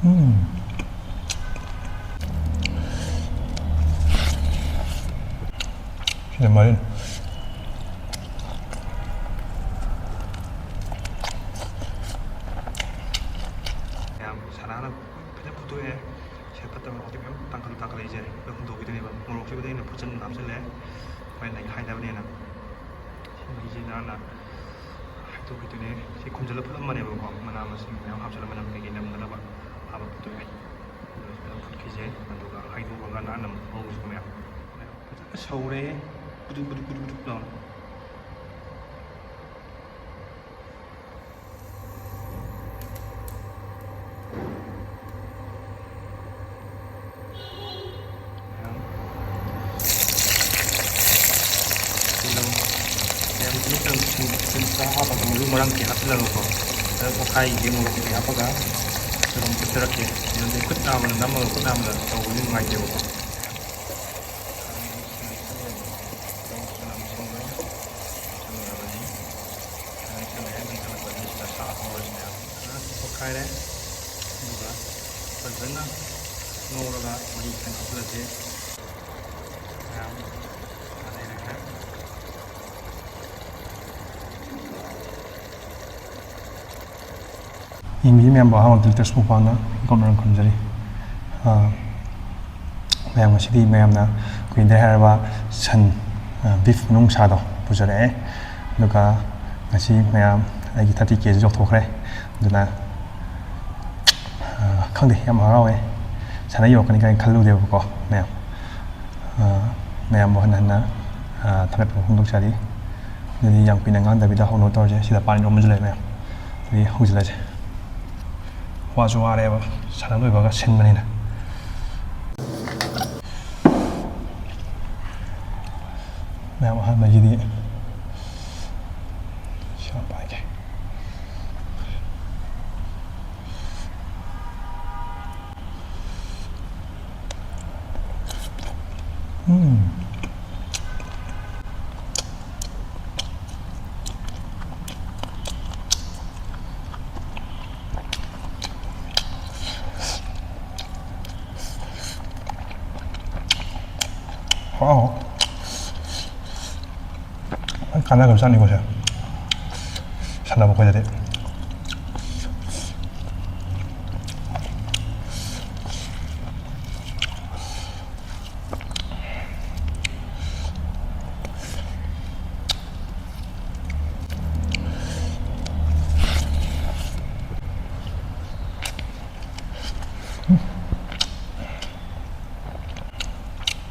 진짜 맛있네. 사랑하는 그냥 부도에 셰프들은 어떻게 땅글땅글 이제 몇 분도 오게 되면 오늘 오게 되면 부천 남절래 과연 하이 나오네나 이제 나나 또 그때 이 곤절로 풀만 해보고 만나면서 그냥 합쳐서 만나면 되게 남는 거 아마 부도에 그렇게 누가 하이도 건가 나는 먹고 싶으면 서울에 부두부두부두 나오는 진짜 하다가 물무랑 이렇게 합치려놓고 오카이 이용으로 이렇게 하다가 조금 부드럽게 이런데 끝나면 남은 끝나면 더 우는 많이 되고 오카이래 누가 벌써나 노로가 우리 편 없어지 ꯏꯪꯕꯤ ꯃꯌꯥꯝꯕꯨ ꯑꯍꯥꯟꯕ ꯗꯤꯂꯤꯇꯔꯁ ꯃꯨꯛꯕꯥꯡꯅ ꯒꯣꯔꯃꯦꯟ ꯈꯨꯔꯨꯝꯖꯔꯤ ꯃꯌꯥꯝ ꯉꯁꯤꯗꯤ ꯃꯌꯥꯝꯅ ꯀꯨꯏꯅꯗꯩ ꯍꯥꯏꯔꯕ ꯁꯟ ꯕꯤꯐ ꯃꯅꯨꯡꯁꯥꯗꯣ ꯄꯨꯖꯔꯛꯑꯦ ꯑꯗꯨꯒ ꯉꯁꯤ ꯃꯌꯥꯝ ꯑꯩꯒꯤ 30Kꯁꯨ ꯌꯧꯊꯣꯛꯈ꯭ꯔꯦ ꯑꯗꯨꯅ ꯈꯪꯗꯦ ꯌꯥꯝ ꯍꯔꯥꯎꯋꯦ ꯁꯥꯟꯅ ꯌꯧꯔꯛꯀꯅꯤ ꯀꯥꯏꯅ ꯈꯜꯂꯨꯗꯦꯕꯀꯣ ꯃꯌꯥꯝꯕꯨ ꯍꯟꯅ ꯍꯟꯅ ꯊꯥꯒꯠꯄ ꯐꯣꯡꯗꯣꯛꯆꯔꯤ ꯑꯗꯨꯗꯤ ꯌꯥꯝ ꯀꯨꯏꯅ ꯉꯥꯡꯗꯕꯤꯗ ꯍꯧꯅꯕ ꯇꯧꯔꯁꯦ ꯁꯤꯗ ꯄꯥꯟ ꯏꯔꯣꯟꯕꯁꯨ ꯂꯩ ꯃꯌꯥꯝ ꯑꯗꯨꯗꯤ ꯍꯧꯖꯤꯜꯂꯁꯦ 와주 아래 사람도 이거가 신문이네. 내가 한 마디디 시간 빠게. 와우. 간장 금산 이곳이야. 산나 먹어야 돼.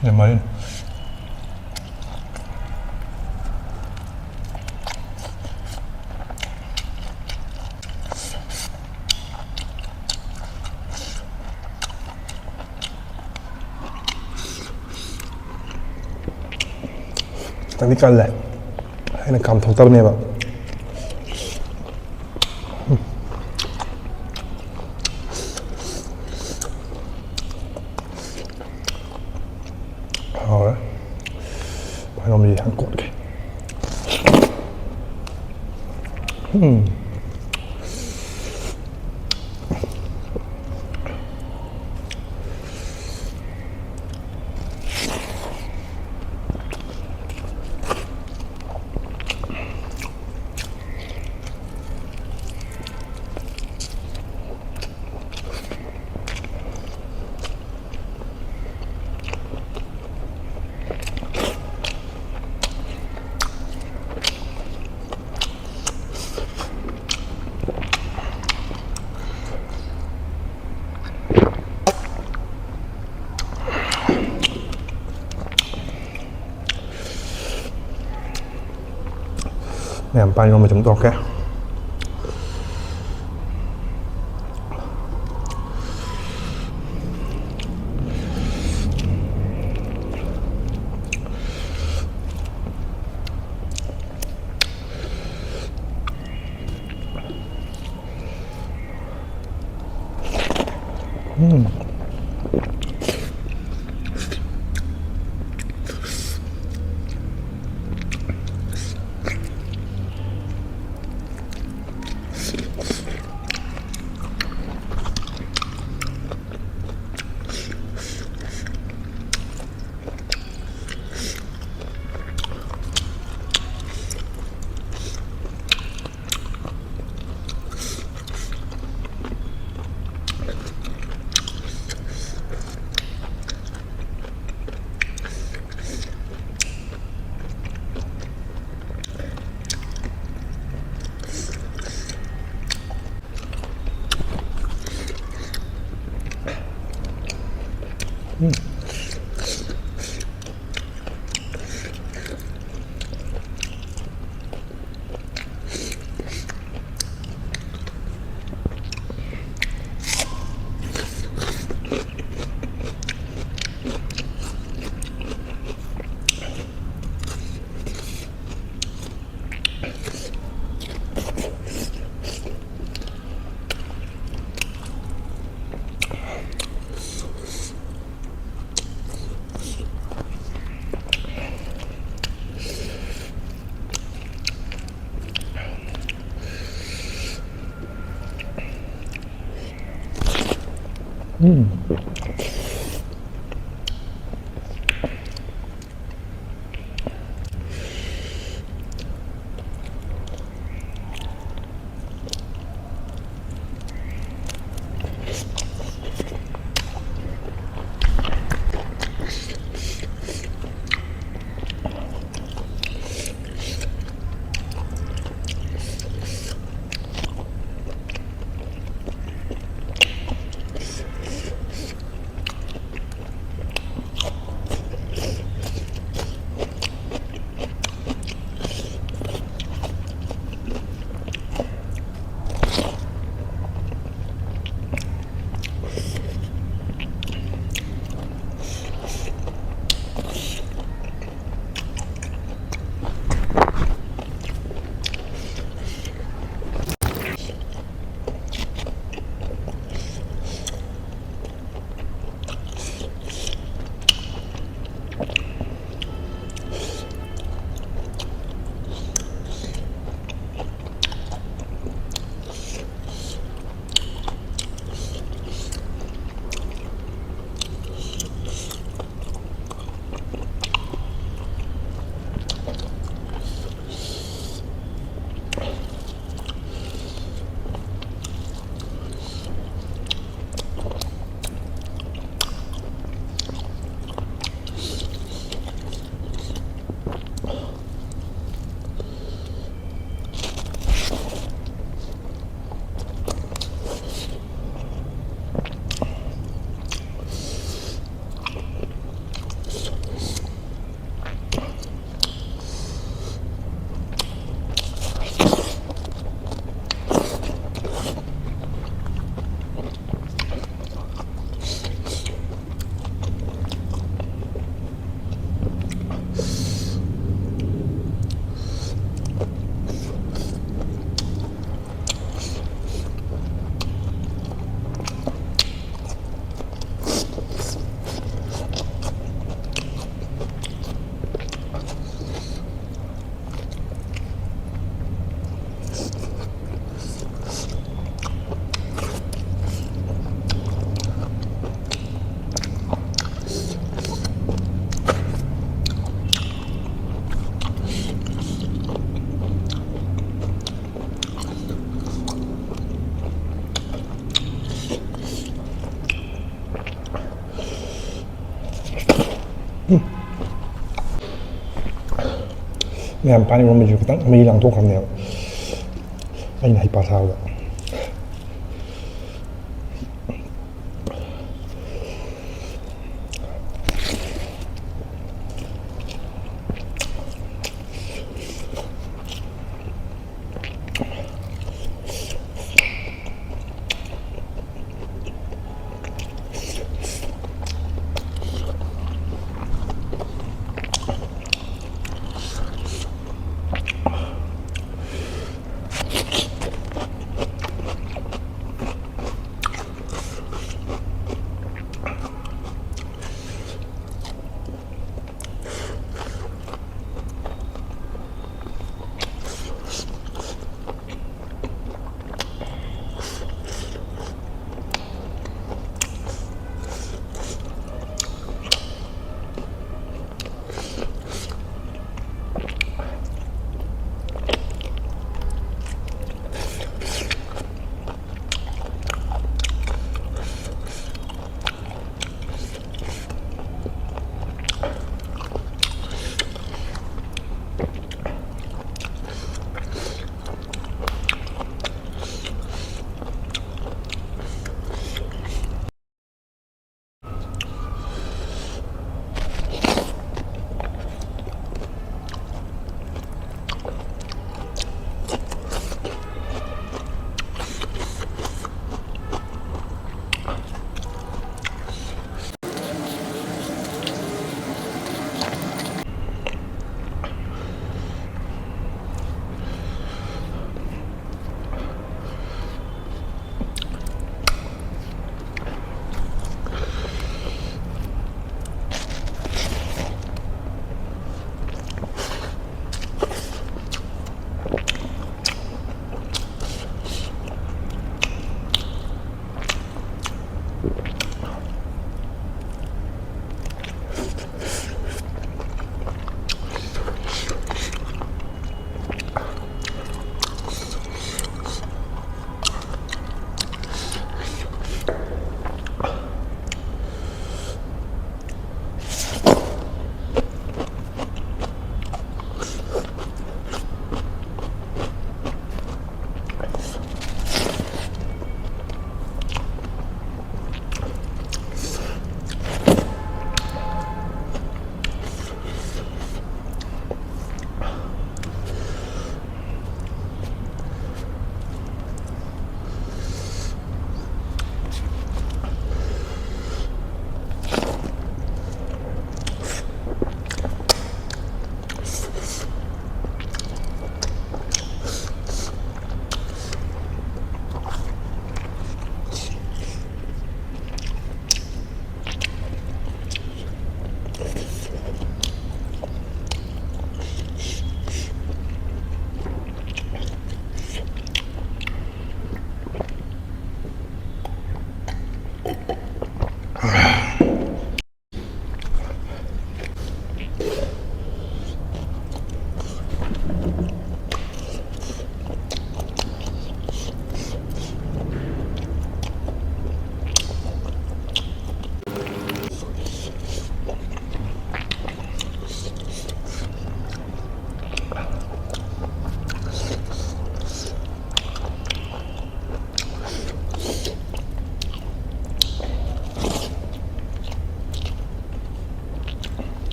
진짜 맛있네. Tadi kalle, ini kam thong tar me ba. Rồi, phải làm gì ăn cột kìa. Làm bao nhiêu mà chúng to cái ꯃꯌꯥꯝ ꯄꯥꯅꯤꯔꯣꯝꯕꯁꯨ ꯈꯤꯇꯪ ꯃꯍꯤ ꯂꯥꯡꯊꯣꯛꯈ꯭ꯔꯕꯅꯦꯕ ꯑꯩꯅ ꯍꯩꯄꯥ ꯁꯥꯕꯗ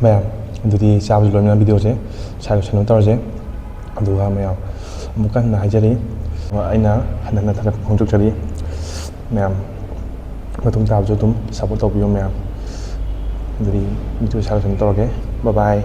ꯃꯌꯥꯝ ꯑꯗꯨꯗꯤ ꯆꯥꯕꯁꯨ ꯂꯣꯏꯅ ꯚꯤꯗꯤꯑꯣꯁꯦ ꯁꯥꯏ ꯂꯣꯏꯁꯟꯅ ꯇꯧꯔꯁꯦ ꯑꯗꯨꯒ ꯃꯌꯥꯝ ꯑꯃꯨꯛꯀ ꯍꯟꯅ ꯍꯥꯏꯖꯔꯤ ꯑꯩꯅ ꯍꯟꯅ ꯊꯥꯒꯠꯄ ꯐꯣꯡꯗꯣꯛꯆꯔꯤ ꯃꯌꯥꯝ ꯃꯇꯨꯡ ꯇꯥꯕꯁꯨ ꯑꯗꯨꯝ ꯁꯞꯄꯣꯔꯠ ꯇꯧꯕꯤꯌꯨ ꯃꯌꯥꯝ ꯑꯗꯨꯗꯤ ꯚꯤꯗꯤꯑꯣ ꯁꯥꯏ ꯂꯣꯏꯁꯟꯅ ꯇꯧꯔꯒꯦ ꯕꯥꯏ